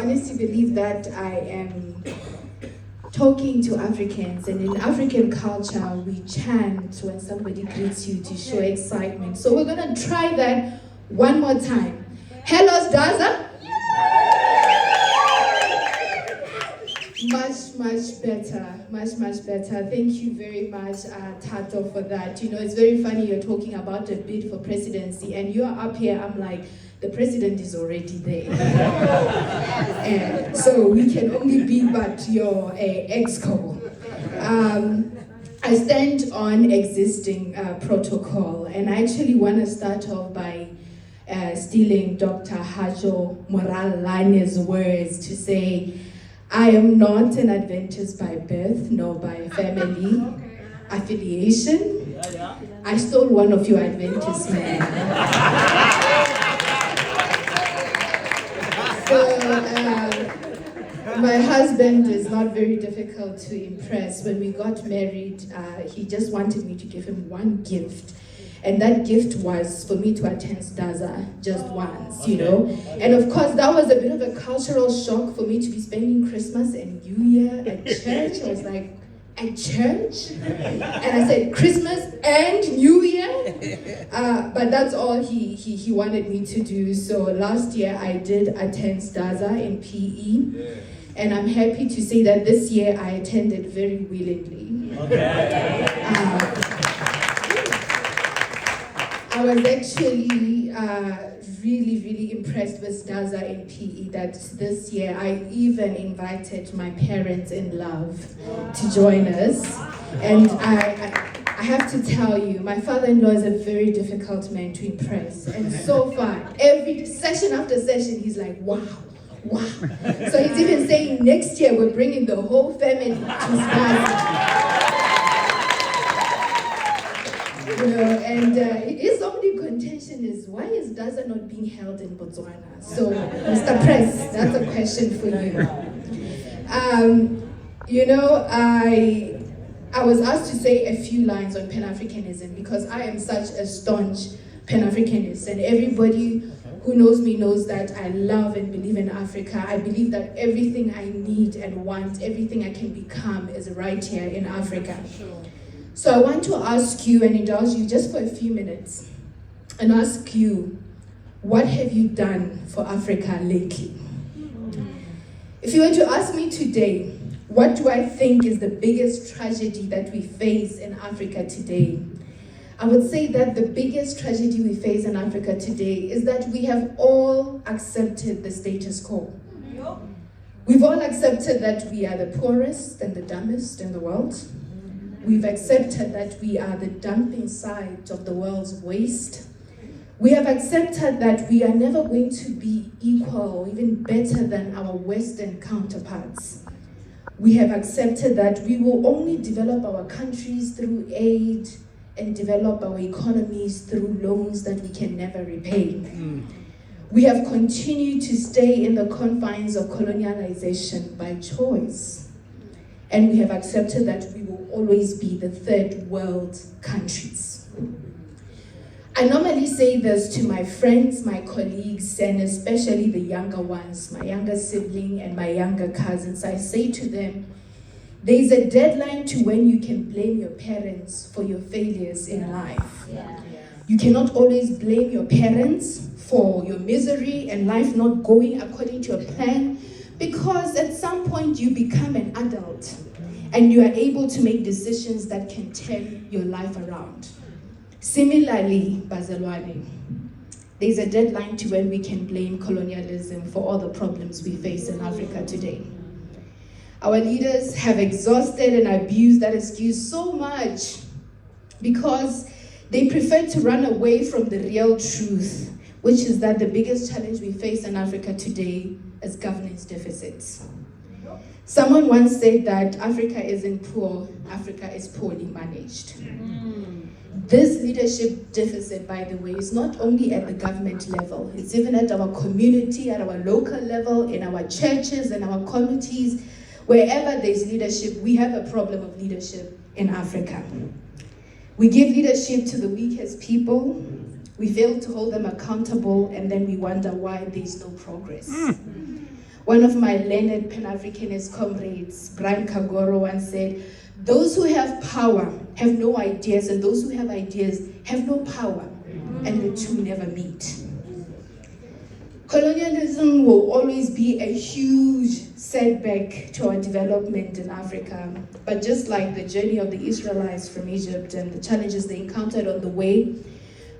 I honestly believe that I am talking to Africans, and in African culture, we chant when somebody greets you to show excitement. So we're gonna try that one more time. Hello, Daza. Much better. Thank you very much, Tato, for that. You know, it's very funny you're talking about a bid for presidency, and you're up here, I'm like, the president is already there. So we can only be but your exco. I stand on existing protocol, and I actually want to start off by stealing Dr. Hajo Moralane's words to say, I am not an Adventist by birth, nor by family affiliation. I stole one of your Adventist men. So, my husband is not very difficult to impress. When we got married, he just wanted me to give him one gift. And that gift was for me to attend Staza just once, you know. And of course, that was a bit of a cultural shock for me to be spending Christmas and New Year at church. I was like, at church? And I said, Christmas and New Year? But that's all he wanted me to do. So last year, I did attend Staza in PE. And I'm happy to say that this year, I attended very willingly. I was actually really impressed with Daza in PE that this year I even invited my parents-in-love to join us. And I have to tell you, my father-in-law is a very difficult man to impress. And so far, every session after session, he's like, wow. So he's even saying next year we're bringing the whole family to Spaza. You know, and his only contention is, why is Daza not being held in Botswana? So, Mr. Press, that's a question for you. You know, I was asked to say a few lines on Pan-Africanism because I am such a staunch Pan-Africanist, and everybody who knows me knows that I love and believe in Africa. I believe that everything I need and want, everything I can become is right here in Africa. So I want to ask you and indulge you just for a few minutes and ask you, what have you done for Africa lately? If you were to ask me today, what do I think is the biggest tragedy that we face in Africa today? I would say that the biggest tragedy we face in Africa today is that we have all accepted the status quo. We've all accepted that we are the poorest and the dumbest in the world. We've accepted that we are the dumping site of the world's waste. We have accepted that we are never going to be equal or even better than our Western counterparts. We have accepted that we will only develop our countries through aid and develop our economies through loans that we can never repay. We have continued to stay in the confines of colonialization by choice. And we have accepted that we will always be the third world countries. I normally say this to my friends, my colleagues, and especially the younger ones, my younger sibling and my younger cousins. I say to them, there's a deadline to when you can blame your parents for your failures in life. You cannot always blame your parents for your misery and life not going according to your plan, because at some point you become an adult and you are able to make decisions that can turn your life around. Similarly, Bazalwane, there's a deadline to when we can blame colonialism for all the problems we face in Africa today. Our leaders have exhausted and abused that excuse so much because they prefer to run away from the real truth, which is that the biggest challenge we face in Africa today is governance deficits. Someone once said that Africa isn't poor, Africa is poorly managed. This leadership deficit, by the way, is not only at the government level, it's even at our community, at our local level, in our churches and our communities. Wherever there's leadership, we have a problem of leadership in Africa. We give leadership to the weakest people, we fail to hold them accountable, and then we wonder why there's no progress. One of my learned Pan-Africanist comrades, Brian Kagoro, once said, "Those who have power have no ideas, and those who have ideas have no power, and the two never meet." Colonialism will always be a huge setback to our development in Africa. But just like the journey of the Israelites from Egypt and the challenges they encountered on the way,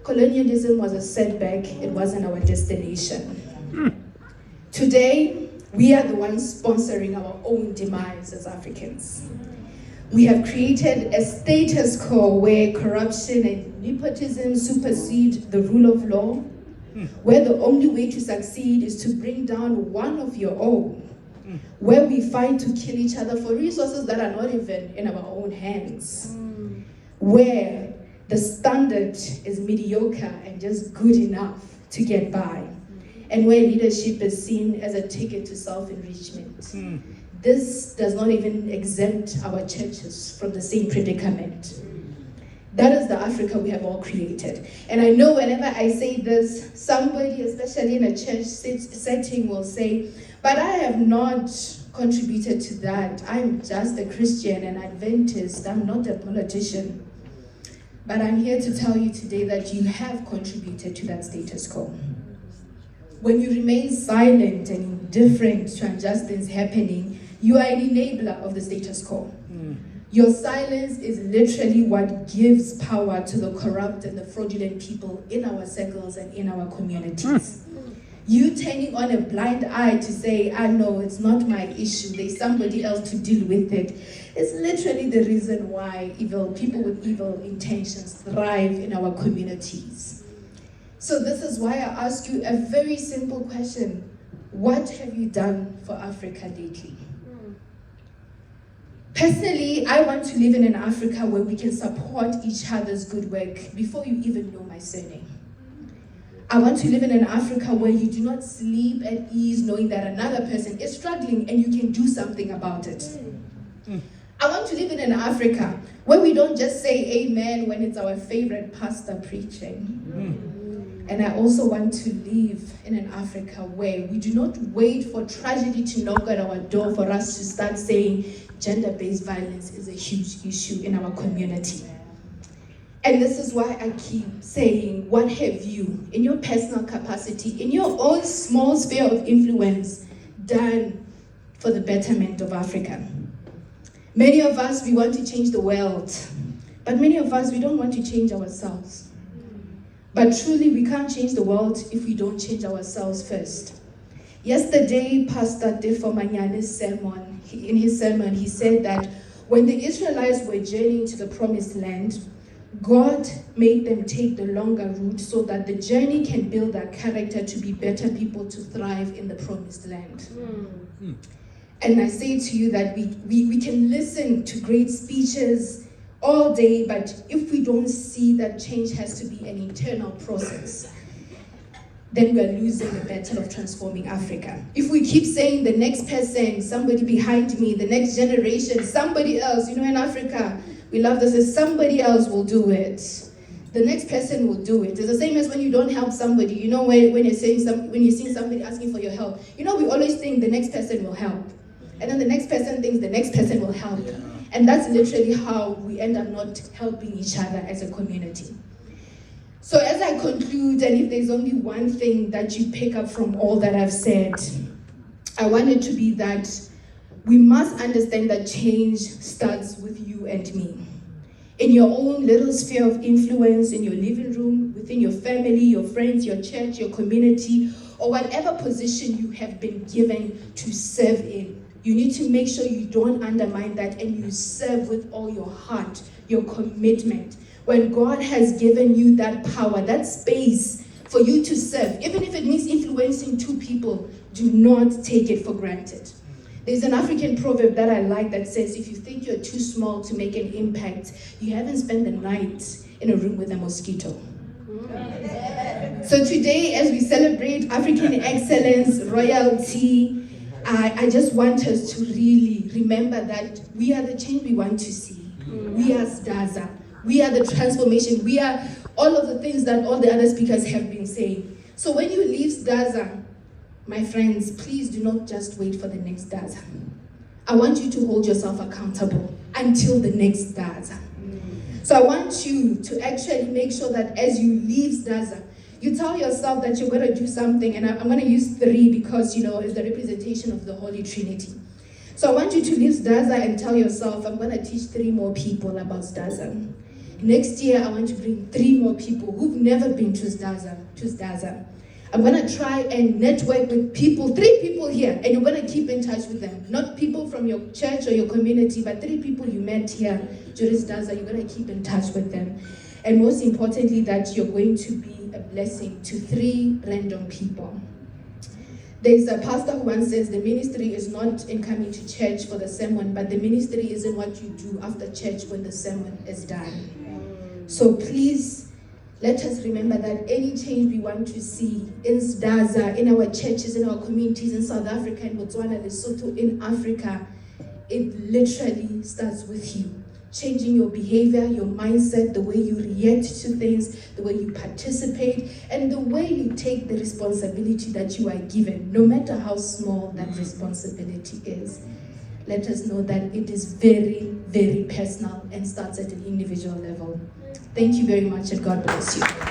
colonialism was a setback, it wasn't our destination. Today, we are the ones sponsoring our own demise as Africans. We have created a status quo where corruption and nepotism supersede the rule of law, where the only way to succeed is to bring down one of your own, where we fight to kill each other for resources that are not even in our own hands, where the standard is mediocre and just good enough to get by, and where leadership is seen as a ticket to self-enrichment. This does not even exempt our churches from the same predicament. That is the Africa we have all created. And I know whenever I say this, somebody, especially in a church setting, will say, "But I have not contributed to that. I'm just a Christian and Adventist. I'm not a politician." But I'm here to tell you today that you have contributed to that status quo. When you remain silent and indifferent to unjust things happening, you are an enabler of the status quo. Your silence is literally what gives power to the corrupt and the fraudulent people in our circles and in our communities. You turning on a blind eye to say, "I know it's not my issue, there's somebody else to deal with it," is literally the reason why people with evil intentions thrive in our communities. So this is why I ask you a very simple question. What have you done for Africa lately? Personally, I want to live in an Africa where we can support each other's good work before you even know my surname. I want to live in an Africa where you do not sleep at ease knowing that another person is struggling and you can do something about it. I want to live in an Africa where we don't just say amen when it's our favorite pastor preaching. And I also want to live in an Africa where we do not wait for tragedy to knock at our door for us to start saying gender-based violence is a huge issue in our community. And this is why I keep saying, what have you, in your personal capacity, in your own small sphere of influence, done for the betterment of Africa? Many of us, we want to change the world, but many of us, we don't want to change ourselves. But truly, we can't change the world if we don't change ourselves first. Yesterday, Pastor Defo Manyane's in his sermon, he said that when the Israelites were journeying to the promised land, God made them take the longer route so that the journey can build their character to be better people to thrive in the promised land. And I say to you that we can listen to great speeches all day, but if we don't see that change has to be an internal process, then we are losing the battle of transforming Africa. If we keep saying the next person, somebody behind me, the next generation, somebody else, in Africa, we love this, as somebody else will do it. The next person will do it. It's the same as when you don't help somebody. When you're seeing somebody asking for your help, we always think the next person will help. And then the next person thinks the next person will help. And that's literally how we end up not helping each other as a community. So as I conclude, and if there's only one thing that you pick up from all that I've said, I want it to be that we must understand that change starts with you and me. In your own little sphere of influence, in your living room, within your family, your friends, your church, your community, or whatever position you have been given to serve in. You need to make sure you don't undermine that and you serve with all your heart, your commitment. When God has given you that power, that space for you to serve, even if it means influencing two people, do not take it for granted. There's an African proverb that I like that says, if you think you're too small to make an impact, you haven't spent the night in a room with a mosquito. So today, as we celebrate African excellence, royalty, I just want us to really remember that we are the change we want to see. We are SDAZA. We are the transformation. We are all of the things that all the other speakers have been saying. So when you leave SDAZA, my friends, please do not just wait for the next daza. I want you to hold yourself accountable until the next daza. So I want you to actually make sure that as you leave daza, you tell yourself that you're going to do something, and I'm going to use 3 because, it's the representation of the Holy Trinity. So I want you to leave daza and tell yourself, I'm going to teach 3 more people about daza. Next year, I want to bring 3 more people who've never been to daza. I'm going to try and network with people, 3 people here, and you're going to keep in touch with them. Not people from your church or your community, but 3 people you met here during daza, you're going to keep in touch with them. And most importantly, that you're going to be a blessing to 3 random people. There's a pastor who once says the ministry is not in coming to church for the sermon, but the ministry is in what you do after church when the sermon is done. So please, let us remember that any change we want to see in Daza, in our churches, in our communities, in South Africa, in Botswana, Lesotho, in Africa, it literally starts with you. Changing your behavior, your mindset, the way you react to things, the way you participate, and the way you take the responsibility that you are given, no matter how small that responsibility is. Let us know that it is very, very personal and starts at an individual level. Thank you very much, and God bless you.